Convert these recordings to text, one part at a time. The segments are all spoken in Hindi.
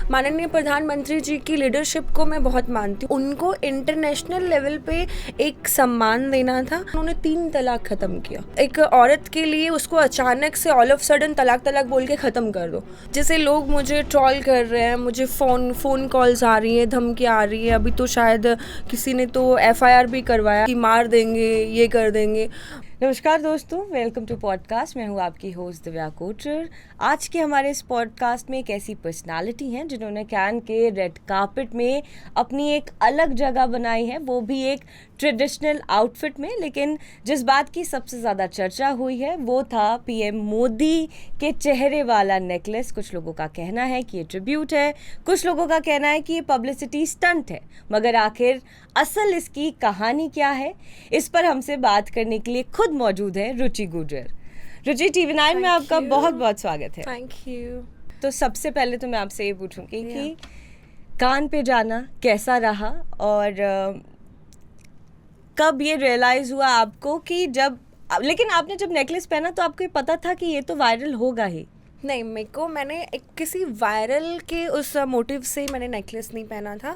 माननीय प्रधानमंत्री जी की लीडरशिप को मैं बहुत मानती हूँ। उनको इंटरनेशनल लेवल पे एक सम्मान देना था। उन्होंने 3 तलाक ख़त्म किया। एक औरत के लिए उसको अचानक से ऑल ऑफ सडन तलाक तलाक बोल के ख़त्म कर दो। जैसे लोग मुझे ट्रोल कर रहे हैं, मुझे फ़ोन कॉल्स आ रही हैं, धमकियाँ आ रही हैं। अभी तो शायद किसी ने तो FIR भी करवाया कि मार देंगे, ये कर देंगे। नमस्कार दोस्तों, वेलकम टू पॉडकास्ट। मैं हूँ आपकी होस्ट दिव्या कोचर। आज के हमारे इस पॉडकास्ट में एक ऐसी पर्सनालिटी हैं जिन्होंने कैन के रेड कार्पेट में अपनी एक अलग जगह बनाई है, वो भी एक ट्रेडिशनल आउटफिट में। लेकिन जिस बात की सबसे ज़्यादा चर्चा हुई है वो था PM मोदी के चेहरे वाला नेकलेस। कुछ लोगों का कहना है कि ये ट्रिब्यूट है, कुछ लोगों का कहना है कि ये पब्लिसिटी स्टंट है। मगर आखिर असल इसकी कहानी क्या है, इस पर हमसे बात करने के लिए खुद मौजूद है रुचि गुर्जर। रुचि, TV9 में आपका बहुत बहुत स्वागत है। Thank you. तो सबसे पहले तो मैं आपसे ये पूछूंगी कि कान पे जाना कैसा रहा और कब ये रियलाइज़ हुआ आपको कि लेकिन आपने जब नेकलेस पहना तो आपको ये पता था कि ये तो वायरल होगा ही? नहीं, मैंने एक किसी वायरल के उस मोटिव से मैंने नेकलेस नहीं पहना था।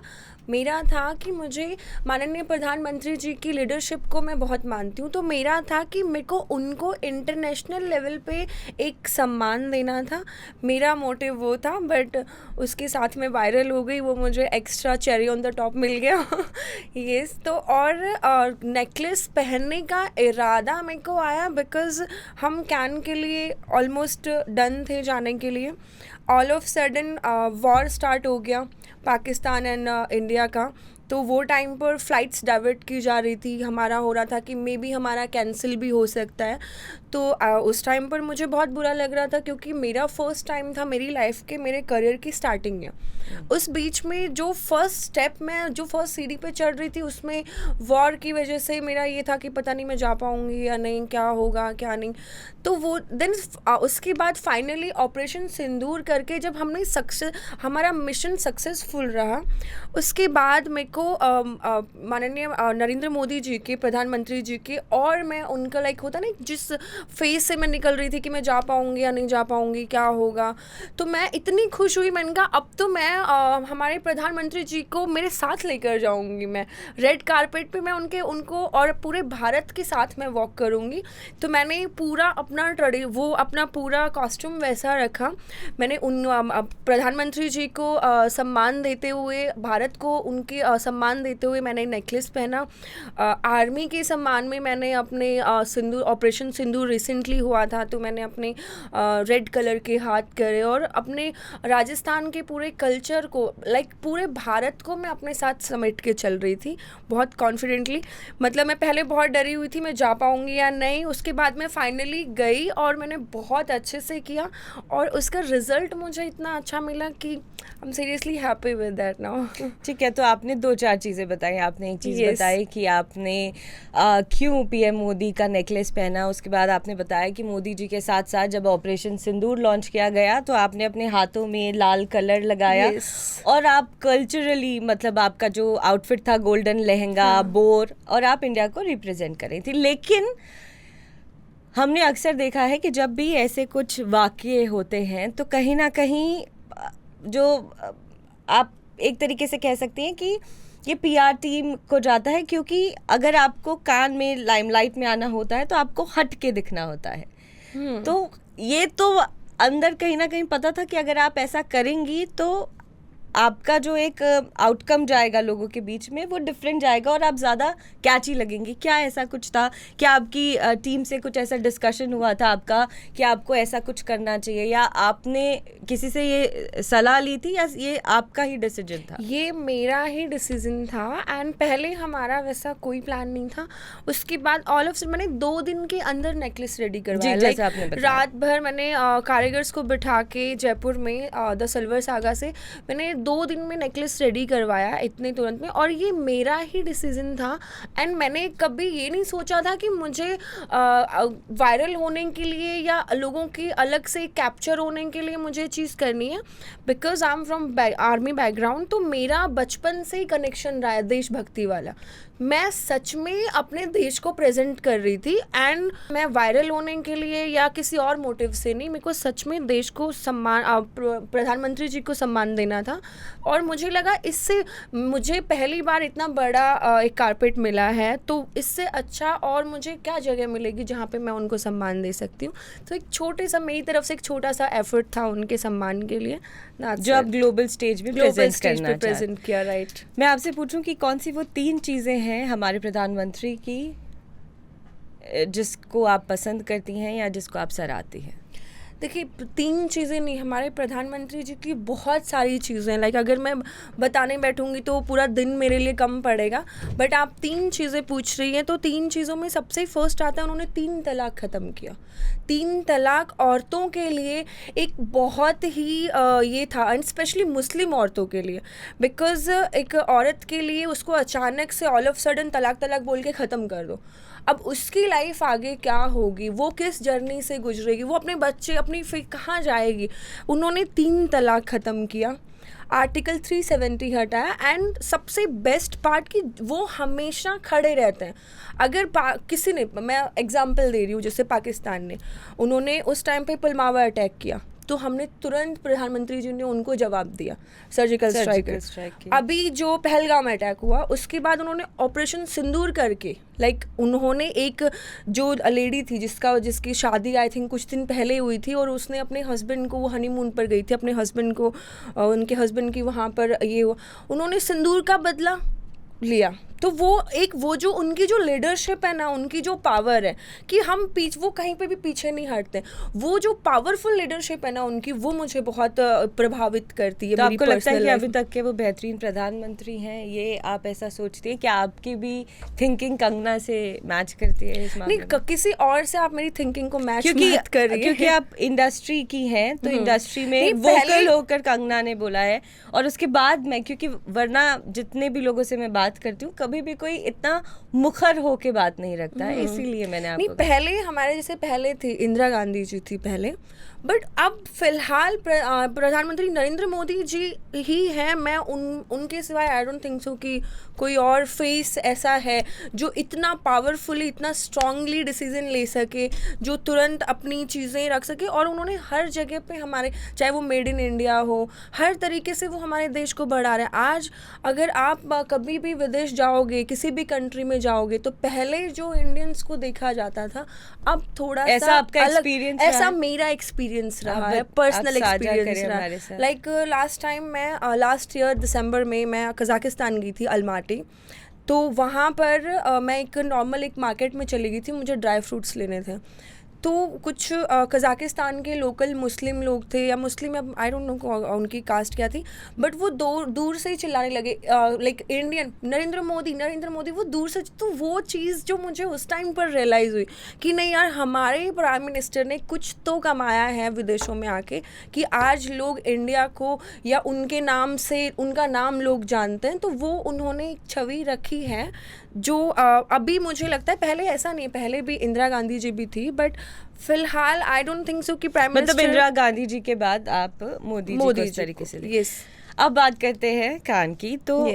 मेरा था कि मुझे माननीय प्रधानमंत्री जी की लीडरशिप को मैं बहुत मानती हूँ, तो मेरा था कि मेरे को उनको इंटरनेशनल लेवल पे एक सम्मान देना था। मेरा मोटिव वो था, बट उसके साथ में वायरल हो गई, वो मुझे extra cherry on the top मिल गया। यस, तो और नेकलेस पहनने का इरादा मेरे को आया बिकॉज़ हम कैन के लिए ऑलमोस्ट डन थे जाने के लिए। All of sudden war start हो गया पाकिस्तान एंड इंडिया का, तो वो टाइम पर फ़्लाइट्स डाइवर्ट की जा रही थी। हमारा हो रहा था कि मे बी हमारा कैंसिल भी हो सकता है। तो उस टाइम पर मुझे बहुत बुरा लग रहा था क्योंकि मेरा फर्स्ट टाइम था मेरी लाइफ के, मेरे करियर की स्टार्टिंग में। उस बीच में जो फर्स्ट स्टेप मैं जो फर्स्ट सीढ़ी पे चढ़ रही थी उसमें वॉर की वजह से मेरा ये था कि पता नहीं मैं जा पाऊँगी या नहीं, क्या होगा क्या नहीं। तो वो देन उसके बाद फाइनली ऑपरेशन सिंदूर करके जब हमने हमारा मिशन सक्सेसफुल रहा, उसके बाद मेरे को माननीय नरेंद्र मोदी जी के, प्रधानमंत्री जी के, और मैं उनका लाइक होता ना जिस फेज से मैं निकल रही थी कि मैं जा पाऊँगी या नहीं जा पाऊँगी, क्या होगा, तो मैं इतनी खुश हुई। मैंने कहा अब तो मैं हमारे प्रधानमंत्री जी को मेरे साथ लेकर जाऊँगी। मैं रेड कारपेट पे मैं उनको और पूरे भारत के साथ मैं वॉक करूँगी। तो मैंने पूरा अपना पूरा कॉस्ट्यूम वैसा रखा। मैंने उन प्रधानमंत्री जी को सम्मान देते हुए, भारत को उनके सम्मान देते हुए मैंने नेकलेस पहना। आर्मी के सम्मान में मैंने अपने सिंदूर, ऑपरेशन सिंदूर रिसेंटली हुआ था, तो मैंने अपने रेड कलर के हाथ करे और अपने राजस्थान के पूरे कल्चर को, लाइक पूरे भारत को मैं अपने साथ समेट के चल रही थी बहुत कॉन्फिडेंटली। मतलब मैं पहले बहुत डरी हुई थी मैं जा पाऊँगी या नहीं, उसके बाद मैं फाइनली गई और मैंने बहुत अच्छे से किया और उसका रिज़ल्ट मुझे इतना अच्छा मिला कि I am seriously happy with that now. ठीक है, तो आपने 2-4 चीज़ें बताई। आपने एक चीज़ Yes. बताई कि आपने क्यों PM मोदी का नेकलेस पहना। उसके बाद आपने बताया कि मोदी जी के साथ साथ जब ऑपरेशन सिंदूर लॉन्च किया गया तो आपने अपने हाथों में लाल कलर लगाया। Yes. और आप कल्चरली, मतलब आपका जो आउटफिट था गोल्डन लहंगा, बोर, और आप इंडिया को रिप्रेजेंट कर रही थी। लेकिन हमने अक्सर देखा है कि जब भी ऐसे कुछ वाक़ये होते हैं तो कहीं ना कहीं जो आप एक तरीके से कह सकते हैं कि ये PR टीम को जाता है, क्योंकि अगर आपको कान में लाइमलाइट में आना होता है तो आपको हट के दिखना होता है। तो ये तो अंदर कहीं ना कहीं पता था कि अगर आप ऐसा करेंगी तो आपका जो एक आउटकम जाएगा लोगों के बीच में वो डिफरेंट जाएगा और आप ज़्यादा कैची लगेंगी। क्या ऐसा कुछ था? क्या आपकी टीम से कुछ ऐसा डिस्कशन हुआ था आपका कि आपको ऐसा कुछ करना चाहिए, या आपने किसी से ये सलाह ली थी, या ये आपका ही डिसीजन था? ये मेरा ही डिसीजन था एंड पहले हमारा वैसा कोई प्लान नहीं था। उसके बाद ऑल ऑफ मैंने 2 दिन के अंदर नेकलेस रेडी करवाया। जैसे आपने बताया। रात भर मैंने कारीगर्स को बिठा के जयपुर में द सिल्वर सागा से मैंने 2 दिन में नेकलेस रेडी करवाया इतने तुरंत में, और ये मेरा ही डिसीजन था। एंड मैंने कभी ये नहीं सोचा था कि मुझे वायरल होने के लिए या लोगों की अलग से कैप्चर होने के लिए मुझे चीज़ करनी है, because I am from army background. तो मेरा बचपन से ही कनेक्शन रहा है देशभक्ति वाला। मैं सच में अपने देश को प्रेजेंट कर रही थी, एंड मैं वायरल होने के लिए या किसी और मोटिव से नहीं, मेरे को सच में देश को सम्मान, प्रधानमंत्री जी को सम्मान देना था। और मुझे लगा इससे मुझे पहली बार इतना बड़ा एक कारपेट मिला है, तो इससे अच्छा और मुझे क्या जगह मिलेगी जहाँ पे मैं उनको सम्मान दे सकती हूँ। तो एक छोटे सा मेरी तरफ से एक छोटा सा एफर्ट था उनके सम्मान के लिए, जो आप ग्लोबल स्टेज में प्रेजेंट किया। राइट। मैं आपसे पूछूं कि कौन सी वो 3 चीज़ें हैं हमारे प्रधानमंत्री की जिसको आप पसंद करती हैं या जिसको आप सराहती हैं? देखिए, 3 चीज़ें नहीं, हमारे प्रधानमंत्री जी की बहुत सारी चीज़ें, लाइक अगर मैं बताने बैठूंगी तो पूरा दिन मेरे लिए कम पड़ेगा। बट आप 3 चीज़ें पूछ रही हैं, तो 3 चीज़ों में सबसे फर्स्ट आता है उन्होंने 3 तलाक ख़त्म किया। 3 तलाक औरतों के लिए एक बहुत ही ये था, एंड स्पेशली मुस्लिम औरतों के लिए, बिकॉज एक औरत के लिए उसको अचानक से ऑल ऑफ सडन तलाक बोल के ख़त्म कर दो। अब उसकी लाइफ आगे क्या होगी, वो किस जर्नी से गुजरेगी, वो अपने बच्चे अपनी फिर कहाँ जाएगी। उन्होंने 3 तलाक ख़त्म किया, आर्टिकल 370 हटाया, एंड सबसे बेस्ट पार्ट कि वो हमेशा खड़े रहते हैं। अगर किसी ने, मैं एग्जांपल दे रही हूँ, जैसे पाकिस्तान ने, उन्होंने उस टाइम पे पुलवामा अटैक किया, तो हमने तुरंत प्रधानमंत्री जी ने उनको जवाब दिया, सर्जिकल स्ट्राइक। अभी जो पहलगाम अटैक हुआ उसके बाद उन्होंने ऑपरेशन सिंदूर करके, लाइक उन्होंने एक जो लेडी थी जिसकी शादी आई थिंक कुछ दिन पहले हुई थी, और उसने अपने हस्बैंड को, वो हनीमून पर गई थी, अपने हस्बैंड को, उनके हस्बैंड की वहाँ पर ये हुआ, उन्होंने सिंदूर का बदला लिया। तो वो जो उनकी जो लीडरशिप है ना, उनकी जो पावर है कि वो कहीं पे भी पीछे नहीं हटते, वो जो पावरफुल लीडरशिप है ना उनकी, वो मुझे बहुत प्रभावित करती है। तो आपको लगता है कि अभी तक के वो बेहतरीन प्रधानमंत्री हैं, ये आप ऐसा सोचती हैं? क्या आपकी भी थिंकिंग कंगना से मैच करती है इस मामले में? नहीं, किसी और से आप मेरी थिंकिंग को मैच मत करिए, क्योंकि आप इंडस्ट्री की हैं, तो इंडस्ट्री में वोकल होकर कंगना ने बोला है, और उसके बाद मैं, क्योंकि वरना जितने भी लोगों से मैं बात करती हूँ कभी भी कोई इतना मुखर होके बात नहीं रखता है, इसीलिए मैंने आपको पहले हमारे जैसे पहले थी इंदिरा गांधी जी थी पहले, बट अब फिलहाल प्रधानमंत्री नरेंद्र मोदी जी ही हैं। मैं उनके सिवाय आई डोंट थिंक सो कि कोई और फेस ऐसा है जो इतना पावरफुली, इतना स्ट्रांगली डिसीजन ले सके, जो तुरंत अपनी चीज़ें रख सके, और उन्होंने हर जगह पे हमारे, चाहे वो मेड इन इंडिया हो, हर तरीके से वो हमारे देश को बढ़ा रहे हैं। आज अगर आप कभी भी विदेश जाओगे, किसी भी कंट्री में जाओगे, तो पहले जो इंडियंस को देखा जाता था, अब थोड़ा ऐसा सा आपका एक्सपीरियंस, ऐसा मेरा एक्सपीरियंस रहा है, पर्सनल एक्सपीरियंस रहा। लाइक लास्ट टाइम मैं लास्ट ईयर दिसंबर में मैं कजाकिस्तान गई थी, अलमाटी। तो वहाँ पर मैं एक नॉर्मल एक मार्केट में चली गई थी, मुझे ड्राई फ्रूट्स लेने थे। तो कुछ कजाकिस्तान के लोकल मुस्लिम लोग थे, या मुस्लिम, आई डोंट नो उनकी कास्ट क्या थी, बट वो दूर से ही चिल्लाने लगे लाइक इंडियन, नरेंद्र मोदी, वो दूर से। तो वो चीज़ जो मुझे उस टाइम पर रियलाइज़ हुई कि नहीं यार, हमारे प्राइम मिनिस्टर ने कुछ तो कमाया है विदेशों में आके, कि आज लोग इंडिया को या उनके नाम से, उनका नाम लोग जानते हैं। तो वो उन्होंने एक छवि रखी है जो अभी मुझे लगता है, पहले ऐसा नहीं, पहले भी इंदिरा गांधी जी भी थी, बट फिलहाल आई डोंट थिंक सो कि प्राइम मिनिस्टर, मतलब इंदिरा गांधी जी के बाद आप मोदी जी को इस तरीके से। यस। अब बात करते हैं कान की। तो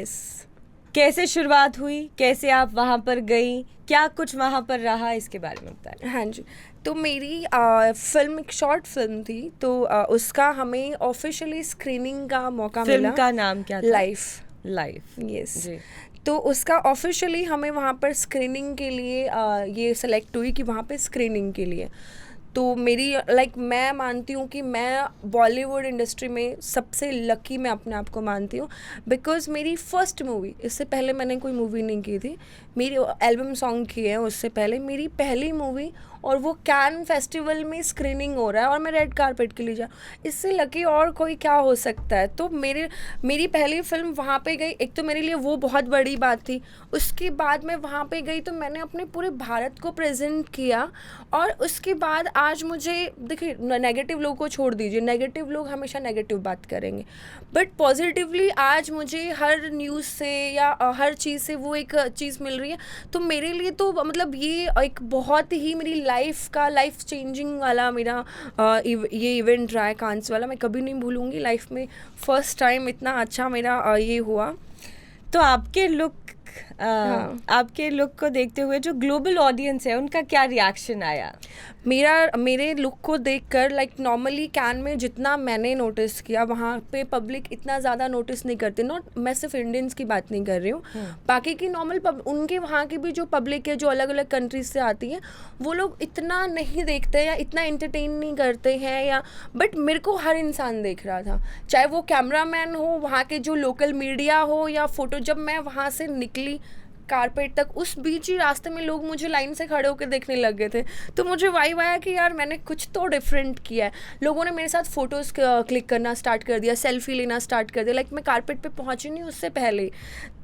कैसे शुरुआत हुई, कैसे आप वहाँ पर गई, क्या कुछ वहाँ पर रहा, इसके बारे में बताएं। हाँ जी, तो मेरी फिल्म एक शॉर्ट फिल्म थी, तो उसका हमें ऑफिशियली स्क्रीनिंग का मौका मिला। फिल्म का नाम क्या था? लाइफ। यस। तो उसका ऑफिशियली हमें वहाँ पर स्क्रीनिंग के लिए ये सेलेक्ट हुई कि वहाँ पे स्क्रीनिंग के लिए। तो मेरी मैं मानती हूँ कि मैं बॉलीवुड इंडस्ट्री में सबसे लकी मैं अपने आप को मानती हूँ, बिकॉज मेरी फर्स्ट मूवी, इससे पहले मैंने कोई मूवी नहीं की थी, मेरी एल्बम सॉन्ग की है, उससे पहले मेरी पहली मूवी, और वो कैन फेस्टिवल में स्क्रीनिंग हो रहा है और मैं रेड कारपेट के लिए जा, इससे लकी और कोई क्या हो सकता है। तो मेरी पहली फिल्म वहाँ पे गई, एक तो मेरे लिए वो बहुत बड़ी बात थी। उसके बाद मैं वहाँ पे गई तो मैंने अपने पूरे भारत को प्रेजेंट किया, और उसके बाद आज मुझे, देखिए, नेगेटिव लोगों को छोड़ दीजिए, नेगेटिव लोग हमेशा नेगेटिव बात करेंगे, बट पॉजिटिवली आज मुझे हर न्यूज़ से या हर चीज़ से वो एक चीज़ मिल रही है। तो मेरे लिए तो मतलब ये एक बहुत ही मेरी लाइफ चेंजिंग वाला मेरा ये इवेंट रहा है, कांस वाला, मैं कभी नहीं भूलूंगी। लाइफ में फर्स्ट टाइम इतना अच्छा मेरा ये हुआ। तो आपके लुक हाँ। आपके लुक को देखते हुए जो ग्लोबल ऑडियंस है उनका क्या रिएक्शन आया? मेरे लुक को देखकर लाइक नॉर्मली कैन में जितना मैंने नोटिस किया वहाँ पे पब्लिक इतना ज़्यादा नोटिस नहीं करते। नॉट, मैं सिर्फ इंडियंस की बात नहीं कर रही हूँ, बाकी की नॉर्मल उनके वहाँ की भी जो पब्लिक है जो अलग अलग कंट्रीज से आती है वो लोग इतना नहीं देखते या इतना एंटरटेन नहीं करते हैं या, बट मेरे को हर इंसान देख रहा था, चाहे वो कैमरामैन हो, वहाँ के जो लोकल मीडिया हो या फोटो। जब मैं वहाँ से निकली कारपेट तक, उस बीच ही रास्ते में लोग मुझे लाइन से खड़े होकर देखने लग गए थे, तो मुझे वाइब आया कि यार मैंने कुछ तो डिफरेंट किया है। लोगों ने मेरे साथ फोटोज़ क्लिक करना स्टार्ट कर दिया, सेल्फी लेना स्टार्ट कर दिया, लाइक मैं कारपेट पे पहुंची नहीं उससे पहले।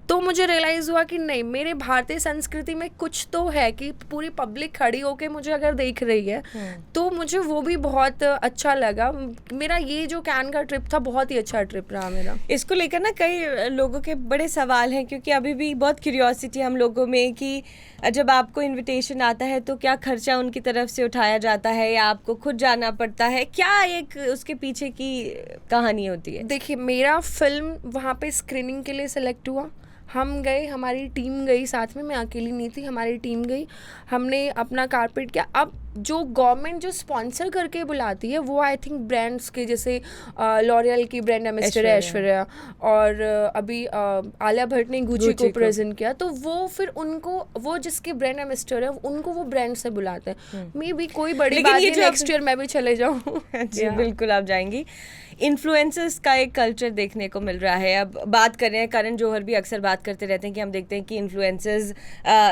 तो मुझे रियलाइज़ हुआ कि नहीं, मेरे भारतीय संस्कृति में कुछ तो है कि पूरी पब्लिक खड़ी होके मुझे अगर देख रही है तो मुझे वो भी बहुत अच्छा लगा। मेरा ये जो कैन का ट्रिप था बहुत ही अच्छा ट्रिप रहा मेरा। इसको लेकर ना कई लोगों के बड़े सवाल हैं, क्योंकि अभी भी बहुत क्यूरियोसिटी हम लोगों में कि जब आपको इनविटेशन आता है तो क्या खर्चा उनकी तरफ से उठाया जाता है या आपको खुद जाना पड़ता है, क्या एक उसके पीछे की कहानी होती है? देखिए, मेरा फिल्म वहाँ पे स्क्रीनिंग के लिए सिलेक्ट हुआ, हम गए, हमारी टीम गई साथ में, मैं अकेली नहीं थी, हमारी टीम गई, हमने अपना कारपेट किया। अब जो गवर्नमेंट जो स्पॉन्सर करके बुलाती है वो आई थिंक ब्रांड्स के, जैसे लॉरियल की ब्रांड एम्बेसडर है ऐश्वर्या, और अभी आलिया भट्ट ने गुची को प्रेजेंट किया, तो वो फिर उनको, वो जिसके ब्रांड एम्बेसडर है उनको वो ब्रांड से बुलाते हैं। मे बी कोई बड़ी बात है, नेक्स्ट ईयर मैं भी चले जाऊँ। जी बिल्कुल, आप जाएंगी। इन्फ्लुएंसर्स का एक कल्चर देखने को मिल रहा है। अब बात कर रहे हैं, करण जौहर भी अक्सर बात करते रहते हैं कि हम देखते हैं कि इन्फ्लुएंसर्स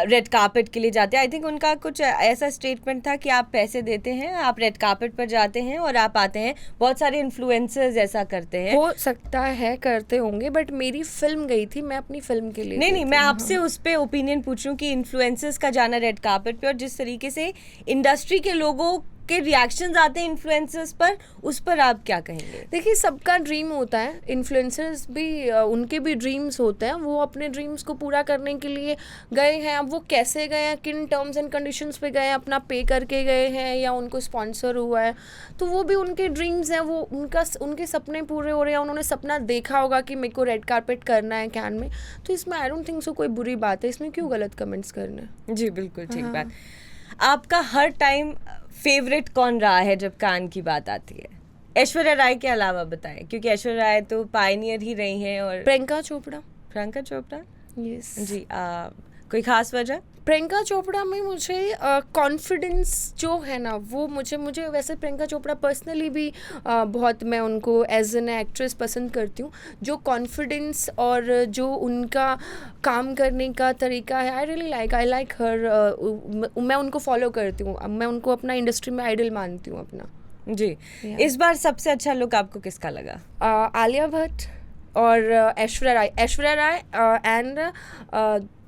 रेड कार्पेट के लिए जाते हैं। आई थिंक उनका कुछ ऐसा स्टेटमेंट था कि आप पैसे देते हैं, आप रेड कार्पेट पर जाते हैं और आप आते हैं। बहुत सारे इन्फ्लुएंसर्स ऐसा करते हैं, हो सकता है करते होंगे, बट मेरी फिल्म गई थी, मैं अपनी फिल्म के लिए नहीं, मैं आपसे उस पे ओपिनियन पूछ रही हूँ कि इन्फ्लुएंसर्स का जाना रेड कार्पेट पे और जिस तरीके से इंडस्ट्री के लोगों के रिएक्शंस आते हैं इन्फ्लुएंसर्स पर, उस पर आप क्या कहेंगे? देखिए, सबका ड्रीम होता है, इन्फ्लुएंसर्स भी उनके भी ड्रीम्स होते हैं, वो अपने ड्रीम्स को पूरा करने के लिए गए हैं। अब वो कैसे गए हैं, किन टर्म्स एंड कंडीशंस पे गए हैं, अपना पे करके गए हैं या उनको स्पॉन्सर हुआ है, तो वो भी उनके ड्रीम्स हैं, वो उनके सपने पूरे हो रहे हैं। उन्होंने सपना देखा होगा कि मेरे को रेड कार्पेट करना है कैन में, तो इसमें आई डोंट थिंक सो कोई बुरी बात है, इसमें क्यों गलत कमेंट्स करने। जी बिल्कुल ठीक बात। आपका हर टाइम फेवरेट कौन रहा है जब कान की बात आती है? ऐश्वर्या राय के अलावा बताएं, क्योंकि ऐश्वर्या राय तो पायनियर ही रही हैं। और प्रियंका चोपड़ा। यस जी। कोई खास वजह? प्रियंका चोपड़ा में मुझे कॉन्फिडेंस जो है ना, वो मुझे वैसे प्रियंका चोपड़ा पर्सनली भी बहुत, मैं उनको एज एन एक्ट्रेस पसंद करती हूँ। जो कॉन्फिडेंस और जो उनका काम करने का तरीका है, आई लाइक हर। मैं उनको फॉलो करती हूँ, मैं उनको अपना इंडस्ट्री में आइडल मानती हूँ अपना। जी इस बार सबसे अच्छा लुक आपको किसका लगा? आलिया भट्ट और ऐश्वर्या राय एंड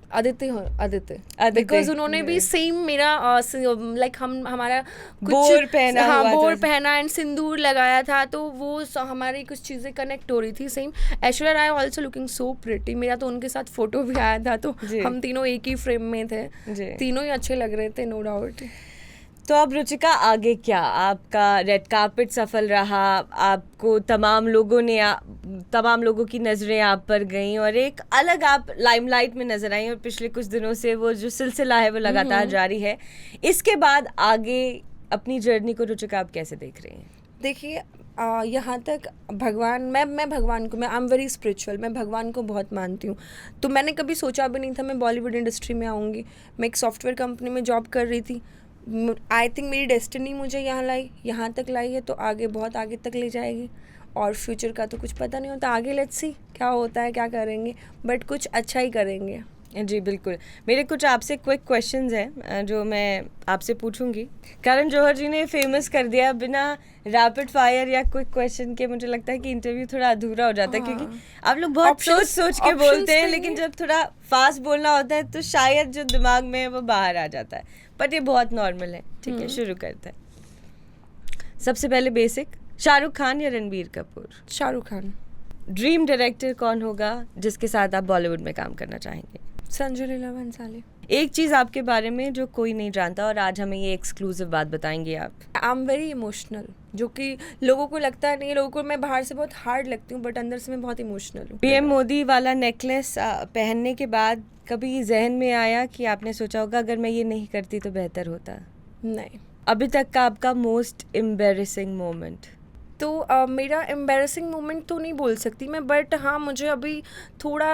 आदित्य, बिकॉज उन्होंने भी सेम मेरा लाइक हमारा कुछ बोर पहना एंड सिंदूर लगाया था, तो वो हमारी कुछ चीज़ें कनेक्ट हो रही थी same. Aishwarya Rai also looking so pretty, मेरा तो उनके साथ फोटो भी आया था, तो हम तीनों एक ही फ्रेम में थे, तीनों ही अच्छे लग रहे थे, नो डाउट। तो अब रुचिका, आगे क्या? आपका रेड कार्पेट सफल रहा, आपको तमाम लोगों की नज़रें आप पर गईं और एक अलग आप लाइमलाइट में नज़र आई, और पिछले कुछ दिनों से वो जो सिलसिला है वो लगातार जारी है। इसके बाद आगे अपनी जर्नी को रुचिका आप कैसे देख रही हैं? देखिए, यहाँ तक भगवान, मैं भगवान को, मैं आई एम वेरी स्पिरिचुअल, मैं भगवान को बहुत मानती हूँ, तो मैंने कभी सोचा भी नहीं था मैं बॉलीवुड इंडस्ट्री में आऊँगी। मैं एक सॉफ्टवेयर कंपनी में जॉब कर रही थी, आई थिंक मेरी डेस्टिनी मुझे यहाँ तक लाई है, तो आगे बहुत आगे तक ले जाएगी, और फ्यूचर का तो कुछ पता नहीं होता, आगे लेट्स सी क्या होता है, क्या करेंगे, बट कुछ अच्छा ही करेंगे। जी बिल्कुल। मेरे कुछ आपसे क्विक क्वेश्चंस हैं जो मैं आपसे पूछूंगी। करण जौहर जी ने फेमस कर दिया, बिना रैपिड फायर या क्विक क्वेश्चन के मुझे लगता है कि इंटरव्यू थोड़ा अधूरा हो जाता है, क्योंकि आप लोग बहुत सोच के बोलते हैं, लेकिन जब थोड़ा फास्ट बोलना होता है तो शायद जो दिमाग में है वो बाहर आ जाता है, बट ये बहुत नॉर्मल है। ठीक है, शुरू करते हैं। सबसे पहले बेसिक, शाहरुख खान या रणबीर कपूर? शाहरुख खान। ड्रीम डायरेक्टर कौन होगा जिसके साथ आप बॉलीवुड में काम करना चाहेंगे? संजय लीला भंसाली। एक चीज़ आपके बारे में जो कोई नहीं जानता और आज हमें ये एक्सक्लूसिव बात बताएंगे आप। आई एम वेरी इमोशनल, जो कि लोगों को लगता नहीं, लोगों को मैं बाहर से बहुत हार्ड लगती हूँ बट अंदर से मैं बहुत इमोशनल हूँ। पीएम मोदी वाला नेकलेस पहनने के बाद कभी जहन में आया कि आपने सोचा होगा अगर मैं ये नहीं करती तो बेहतर होता? नहीं। अभी तक का आपका मोस्ट एम्बेरसिंग मोमेंट? तो मेरा एम्बैरेसिंग मोमेंट तो नहीं बोल सकती मैं, बट हाँ मुझे अभी थोड़ा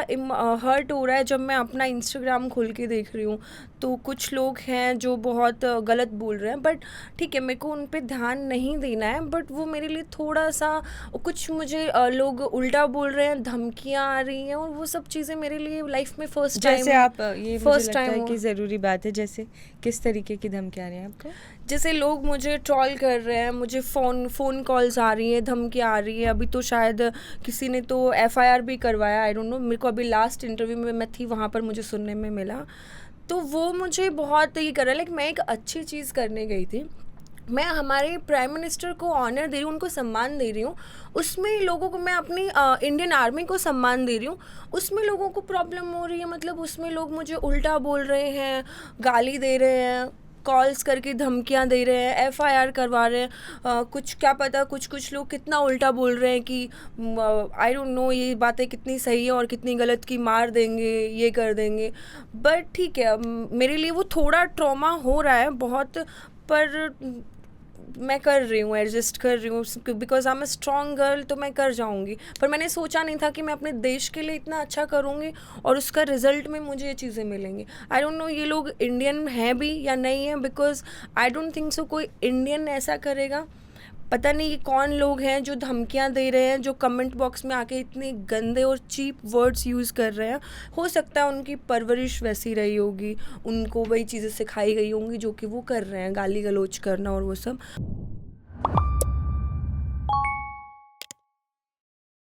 हर्ट हो रहा है जब मैं अपना इंस्टाग्राम खोल के देख रही हूँ तो कुछ लोग हैं जो बहुत गलत बोल रहे हैं, बट ठीक है मेरे को उन पे ध्यान नहीं देना है, बट वो मेरे लिए थोड़ा सा कुछ मुझे लोग उल्टा बोल रहे हैं, धमकियाँ आ रही हैं और वो सब चीज़ें मेरे लिए लाइफ में फर्स्ट टाइम। जैसे आप ये मुझे फर्स्ट लगता है टाइम कि ज़रूरी बात है, जैसे किस तरीके की धमकियाँ आ रही हैं आपको? जैसे लोग मुझे ट्रॉल कर रहे हैं, मुझे फ़ोन कॉल्स आ रही हैं, धमकियाँ आ रही हैं। अभी तो शायद किसी ने तो एफआईआर भी करवाया, आई डोंट नो, मेरे को अभी लास्ट इंटरव्यू में मैं थी वहाँ पर मुझे सुनने में मिला। तो वो मुझे बहुत ये कर रहा है, लाइक मैं एक अच्छी चीज़ करने गई थी, मैं हमारे प्राइम मिनिस्टर को ऑनर दे रही हूँ, उनको सम्मान दे रही हूँ, उसमें लोगों को मैं अपनी इंडियन आर्मी को सम्मान दे रही हूँ, उसमें लोगों को प्रॉब्लम हो रही है। मतलब उसमें लोग मुझे उल्टा बोल रहे हैं, गाली दे रहे हैं, कॉल्स करके धमकियां दे रहे हैं, एफआईआर करवा रहे हैं। कुछ क्या पता कुछ लोग कितना उल्टा बोल रहे हैं कि आई डोंट नो ये बातें कितनी सही है और कितनी गलत, की मार देंगे, ये कर देंगे। बट ठीक है, मेरे लिए वो थोड़ा ट्रॉमा हो रहा है बहुत, पर मैं कर रही हूँ, एडजस्ट कर रही हूँ, because I am a strong girl, तो मैं कर जाऊँगी। पर मैंने सोचा नहीं था कि मैं अपने देश के लिए इतना अच्छा करूँगी और उसका रिजल्ट में मुझे ये चीज़ें मिलेंगी। आई डोंट नो ये लोग इंडियन हैं भी या नहीं है, because I don't think so कोई इंडियन ऐसा करेगा। पता नहीं ये कौन लोग हैं जो धमकियां दे रहे हैं, जो कमेंट बॉक्स में आके इतने गंदे और चीप वर्ड्स यूज़ कर रहे हैं। हो सकता है उनकी परवरिश वैसी रही होगी, उनको वही चीज़ें सिखाई गई होंगी जो कि वो कर रहे हैं, गाली गलौज करना और वो सब।